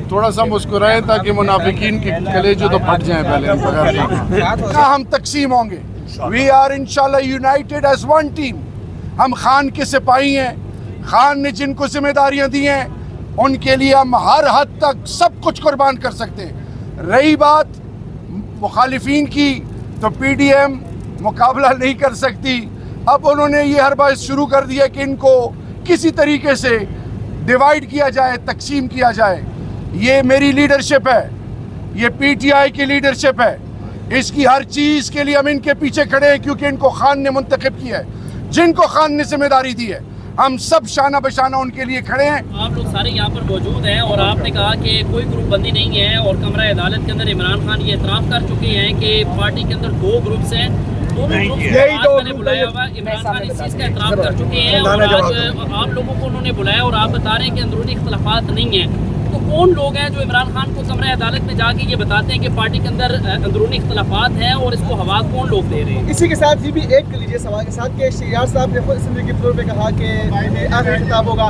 تھوڑا سا مسکرائیں تاکہ منافقین کے کلیجے تو پھٹ جائیں پہلے. ہم تقسیم ہوں گے. وی آر انشاءاللہ یونائٹڈ ایز ون ٹیم. ہم خان کے سپاہی ہیں. خان نے جن کو ذمہ داریاں دی ہیں ان کے لیے ہم ہر حد تک سب کچھ قربان کر سکتے ہیں. رہی بات مخالفین کی تو پی ڈی ایم مقابلہ نہیں کر سکتی. اب انہوں نے یہ ہر بات شروع کر دیا کہ ان کو کسی طریقے سے ڈیوائیڈ کیا جائے, تقسیم کیا جائے. یہ میری لیڈرشپ ہے, یہ پی ٹی آئی کی لیڈرشپ ہے. اس کی ہر چیز کے لیے ہم ان کے پیچھے کھڑے ہیں کیونکہ ان کو خان نے منتخب کیا ہے. جن کو خان نے ذمہ داری دی ہے ہم سب شانہ بشانہ ان کے لیے کھڑے ہیں. آپ لوگ سارے یہاں پر موجود ہیں اور آپ نے کہا کہ کوئی گروپ بندی نہیں ہے اور کمرہ عدالت کے اندر عمران خان یہ اعتراف کر چکے ہیں کہ پارٹی کے اندر دو گروپس ہیں. دونوں نے بلایا ہوا عمران خان اس چیز کا اعتراف کر چکے ہیں اور آج آپ لوگوں کو انہوں نے بلایا اور آپ بتا رہے ہیں کہ اندرونی اختلافات نہیں ہیں. تو کون لوگ ہیں جو عمران خان کو کمرہ عدالت میں جا کے یہ بتاتے ہیں کہ پارٹی کے اندر اندرونی اختلافات ہیں اور اس کو ہوا کون لوگ دے رہے ہیں؟ اسی کے ساتھ یہ بھی ایڈ کر لیجیے سوال کے ساتھ کہ شہریار صاحب نے خود اسمبلی کے فلور پہ کہا کہ آخری خطاب ہوگا.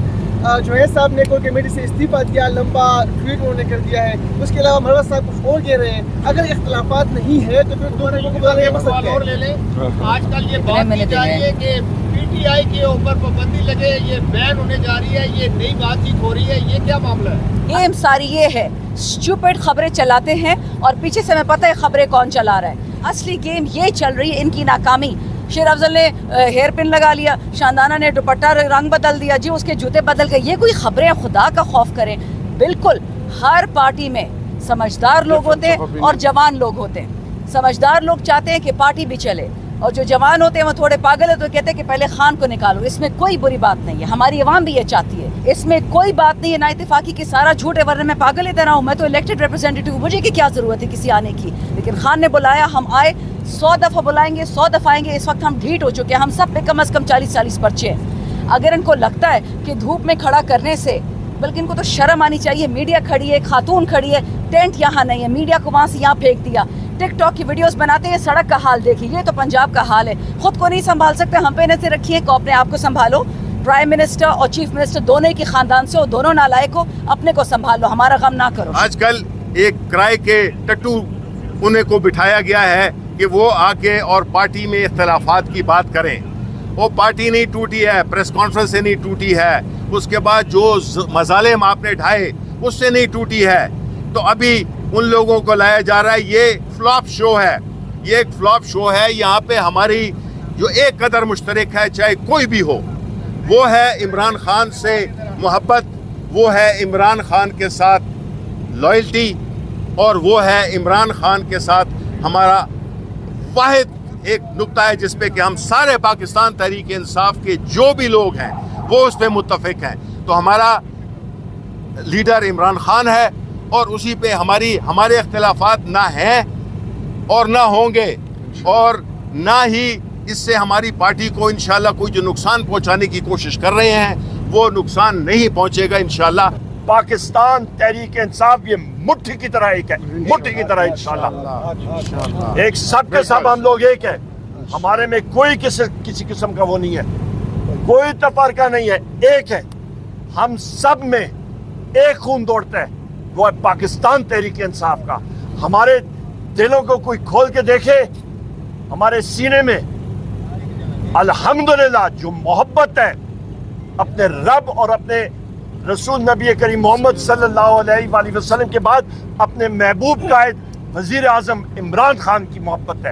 جوید صاحب نے کوئی کمیٹی سے استعفیٰ دیا, لمبا ٹویٹ انہوں نے کر دیا ہے. اس کے علاوہ مروت صاحب کچھ اور کہہ رہے ہیں. اگر اختلافات نہیں ہے تو پھر دو لوگوں کو بتانے کا مقصد کیا ہے؟ آج کل یہ بات کی جا رہی ہے کہ پی ٹی آئی کے اوپر پابندی لگے, یہ بین ہونے جا رہی ہے, یہ نئی بات چیت ہو رہی ہے, یہ کیا معاملہ ہے؟ یہ ساری یہ ہے اسٹوپڈ خبریں چلاتے ہیں اور پیچھے سے ہمیں پتہ ہے خبریں کون چلا رہا ہے. اصلی گیم یہ چل رہی ہے ان کی ناکامی. شیر افضل نے ہیئر پن لگا لیا, شاندانہ نے دوپٹہ رنگ بدل دیا, جی اس کے جوتے بدل گئے. یہ کوئی خبریں خدا کا خوف کریں. بالکل ہر پارٹی میں سمجھدار لوگ ہوتے ہیں اور جوان لوگ ہوتے ہیں. سمجھدار لوگ چاہتے ہیں کہ پارٹی بھی چلے اور جو جوان ہوتے ہیں وہ تھوڑے پاگل ہیں تو کہتے ہیں کہ پہلے خان کو نکالو. اس میں کوئی بری بات نہیں ہے, ہماری عوام بھی یہ چاہتی ہے. اس میں کوئی بات نہیں ہے نا اتفاقی کی سارا جھوٹ ہے, ورنہ میں پاگل ہی طرح ہوں. میں تو الیکٹڈ ریپرزینٹیٹیو ہوں, مجھے کیا ضرورت ہے کسی آنے کی. لیکن خان نے بلایا, ہم آئے. 100 دفعہ بلائیں گے, 100 دفعہ آئیں گے. اس وقت ہم ڈھیٹ ہو چکے ہیں. ہم سب پہ کم از کم 40 پرچے ہیں. اگر ان کو لگتا ہے کہ دھوپ میں کھڑا کرنے سے, بلکہ ان کو تو شرم آنی چاہیے. میڈیا کھڑی ہے, ایک خاتون کھڑی ہے, ٹینٹ یہاں نہیں ہے, میڈیا کو وہاں سے یہاں پھینک دیا. ٹک ٹاک کی ویڈیوز بناتے ہیں. سڑک کا حال دیکھیے, یہ تو پنجاب کا حال ہے. خود کو نہیں سنبھال سکتے, ہم پہ نظر رکھیے کہ اپنے آپ کو سنبھالو. پرائم منسٹر اور چیف منسٹر دونوں کی خاندان سے ہو, دونوں نالائق ہو, اپنے کو سنبھال لو, ہمارا غم نہ کرو. آج کل ایک کرائے کے ٹٹو انہیں کو بٹھایا گیا ہے کہ وہ آ کے اور پارٹی میں اختلافات کی بات کریں. وہ پارٹی نہیں ٹوٹی ہے, پریس کانفرنس سے نہیں ٹوٹی ہے, اس کے بعد جو مظالم آپ نے ڈھائے اس سے نہیں ٹوٹی ہے. تو ابھی ان لوگوں کو لایا جا رہا ہے. یہ فلاپ شو ہے, یہ ایک فلاپ شو ہے. یہاں پہ ہماری جو ایک قدر مشترک ہے, چاہے کوئی بھی ہو, وہ ہے عمران خان سے محبت, وہ ہے عمران خان کے ساتھ لائلٹی, اور وہ ہے عمران خان کے ساتھ ہمارا واحد ایک نقطہ ہے جس پہ کہ ہم سارے پاکستان تحریک انصاف کے جو بھی لوگ ہیں وہ اس پہ متفق ہیں. تو ہمارا لیڈر عمران خان ہے اور اسی پہ ہمارے اختلافات نہ ہیں اور نہ ہوں گے, اور نہ ہی اس سے ہماری پارٹی کو انشاءاللہ کوئی جو نقصان پہنچانے کی کوشش کر رہے ہیں وہ نقصان نہیں پہنچے گا انشاءاللہ. پاکستان تحریک انصاف یہ مٹھی کی طرح ایک ہے, مٹھی کی طرح انشاءاللہ ایک. سب کے سب ہم لوگ ایک ہیں. ہمارے میں کوئی کسی قسم کا وہ نہیں ہے, کوئی تفرقہ نہیں ہے, ایک ہے. ہم سب میں ایک خون دوڑتا ہے, وہ ہے پاکستان تحریک انصاف کا. ہمارے دلوں کو کوئی کھول کے دیکھے, ہمارے سینے میں الحمدللہ جو محبت ہے اپنے رب اور اپنے رسول نبی کریم محمد صلی اللہ علیہ وآلہ وسلم کے بعد اپنے محبوب قائد وزیر اعظم عمران خان کی محبت ہے.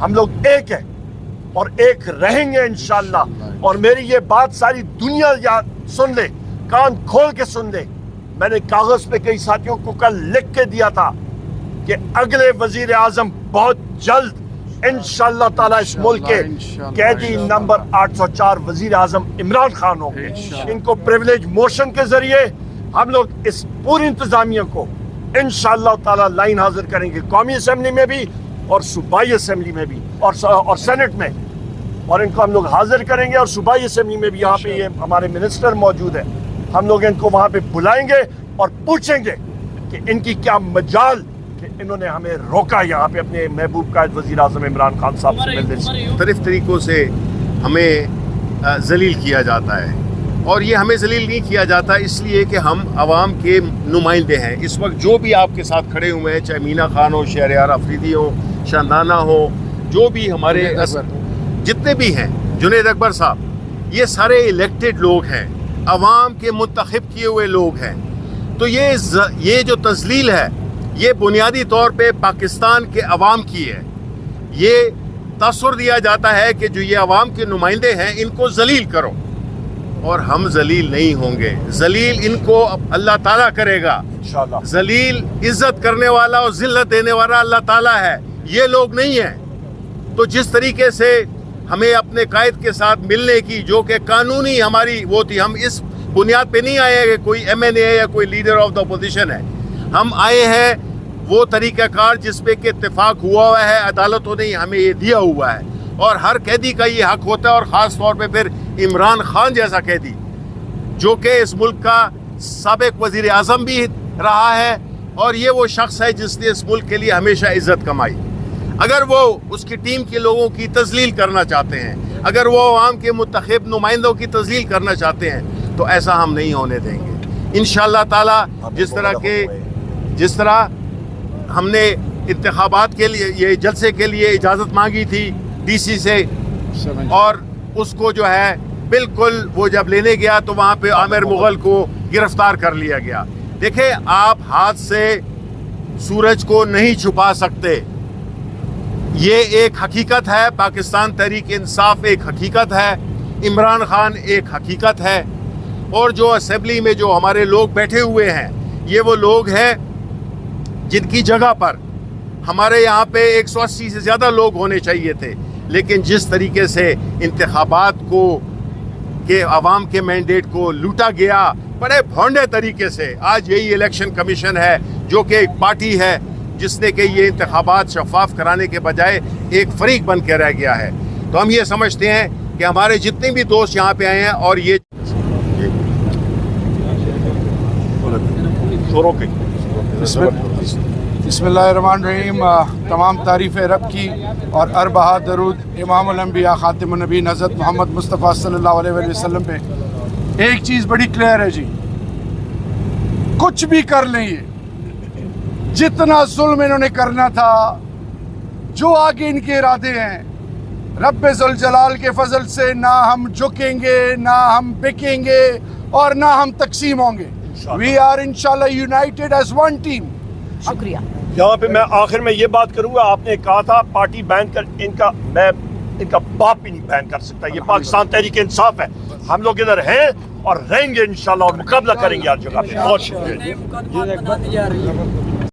ہم لوگ ایک ہیں اور ایک رہیں گے انشاءاللہ. اور میری یہ بات ساری دنیا سن لے, کان کھول کے سن لے. میں نے کاغذ پہ کئی ساتھیوں کو کل لکھ کے دیا تھا کہ اگلے وزیر اعظم بہت جلد انشاءاللہ تعالیٰ اس ملک کے قیدی نمبر 804 وزیر اعظم عمران خان ہوں گے. ان کو پریولیج موشن کے ذریعے ہم لوگ اس پوری انتظامیہ کو انشاءاللہ تعالیٰ لائن حاضر کریں گے, قومی اسمبلی میں بھی اور صوبائی اسمبلی میں بھی اور سینٹ میں, اور ان کو ہم لوگ حاضر کریں گے. اور صوبائی اسمبلی میں بھی یہاں پہ یہ ہمارے منسٹر موجود ہیں, ہم لوگ ان کو وہاں پہ بلائیں گے اور پوچھیں گے کہ ان کی کیا مجال کہ انہوں نے ہمیں روکا یہاں پہ اپنے محبوب قائد وزیر اعظم عمران خان صاحب سے ملنے سے. مختلف طریقوں سے ہمیں ذلیل کیا جاتا ہے اور یہ ہمیں ذلیل نہیں کیا جاتا، اس لیے کہ ہم عوام کے نمائندے ہیں۔ اس وقت جو بھی آپ کے ساتھ کھڑے ہوئے ہیں، چاہے مینا خان ہو، شہریار آفریدی ہو، شاندانہ ہو، جو بھی ہمارے جتنے بھی ہیں، جنید اکبر صاحب، یہ سارے الیکٹڈ لوگ ہیں، عوام کے منتخب کیے ہوئے لوگ ہیں۔ تو یہ جو تذلیل ہے، یہ بنیادی طور پہ پاکستان کے عوام کی ہے۔ یہ تاثر دیا جاتا ہے کہ جو یہ عوام کے نمائندے ہیں، ان کو ذلیل کرو، اور ہم ذلیل نہیں ہوں گے۔ ذلیل ان کو اللہ تعالیٰ کرے گا انشاءاللہ۔ ذلیل عزت کرنے والا اور ذلت دینے والا اللہ تعالیٰ ہے، یہ لوگ نہیں ہیں۔ تو جس طریقے سے ہمیں اپنے قائد کے ساتھ ملنے کی، جو کہ قانونی ہماری وہ تھی، ہم اس بنیاد پہ نہیں آئے کہ کوئی ایم این اے یا کوئی لیڈر آف دا اپوزیشن ہے، ہم آئے ہیں وہ طریقہ کار جس پہ کہ اتفاق ہوا ہوا ہے، عدالتوں نے ہمیں یہ دیا ہوا ہے، اور ہر قیدی کا یہ حق ہوتا ہے، اور خاص طور پہ پھر عمران خان جیسا قیدی جو کہ اس ملک کا سابق وزیر اعظم بھی رہا ہے، اور یہ وہ شخص ہے جس نے اس ملک کے لیے ہمیشہ عزت کمائی۔ اگر وہ اس کی ٹیم کے لوگوں کی تذلیل کرنا چاہتے ہیں، اگر وہ عوام کے منتخب نمائندوں کی تذلیل کرنا چاہتے ہیں، تو ایسا ہم نہیں ہونے دیں گے انشاءاللہ تعالی۔ جس طرح ہم نے انتخابات کے لیے، یہ جلسے کے لیے اجازت مانگی تھی ڈی سی سے، اور اس کو جو ہے بالکل وہ جب لینے گیا تو وہاں پہ عامر مغل کو گرفتار کر لیا گیا۔ دیکھیں، آپ ہاتھ سے سورج کو نہیں چھپا سکتے، یہ ایک حقیقت ہے۔ پاکستان تحریک انصاف ایک حقیقت ہے، عمران خان ایک حقیقت ہے، اور جو اسمبلی میں جو ہمارے لوگ بیٹھے ہوئے ہیں، یہ وہ لوگ ہیں جن کی جگہ پر ہمارے یہاں پہ 180 سے زیادہ لوگ ہونے چاہیے تھے، لیکن جس طریقے سے انتخابات کو کہ عوام کے مینڈیٹ کو لوٹا گیا بڑے بھونڈے طریقے سے، آج یہی الیکشن کمیشن ہے جو کہ ایک پارٹی ہے جس نے کہ یہ انتخابات شفاف کرانے کے بجائے ایک فریق بن کے رہ گیا ہے۔ تو ہم یہ سمجھتے ہیں کہ ہمارے جتنے بھی دوست یہاں پہ آئے ہیں، اور یہ بسم اللہ الرحمن الرحیم، تمام تعریف رب کی اور اربعہ درود امام الانبیاء خاتم النبیین حضرت محمد مصطفیٰ صلی اللہ علیہ وآلہ وسلم پہ۔ ایک چیز بڑی کلیئر ہے جی، کچھ بھی کر لیں، یہ جتنا ظلم انہوں نے کرنا تھا، جو آگے ان کے ارادے ہیں، رب ذوالجلال کے فضل سے نہ ہم جھکیں گے، نہ ہم بکیں گے، اور نہ ہم تقسیم ہوں گے۔ We are inshallah united as one team۔ شکریہ۔ یہاں پہ میں آخر میں یہ بات کروں گا، آپ نے کہا تھا پارٹی بین کر، میں ان کا باپ بھی نہیں بین کر سکتا، یہ پاکستان تحریک انصاف ہے، ہم لوگ ادھر ہیں اور رہیں گے انشاءاللہ، اور مقابلہ کریں گے ہر جگہ پہ۔ بہت شکریہ۔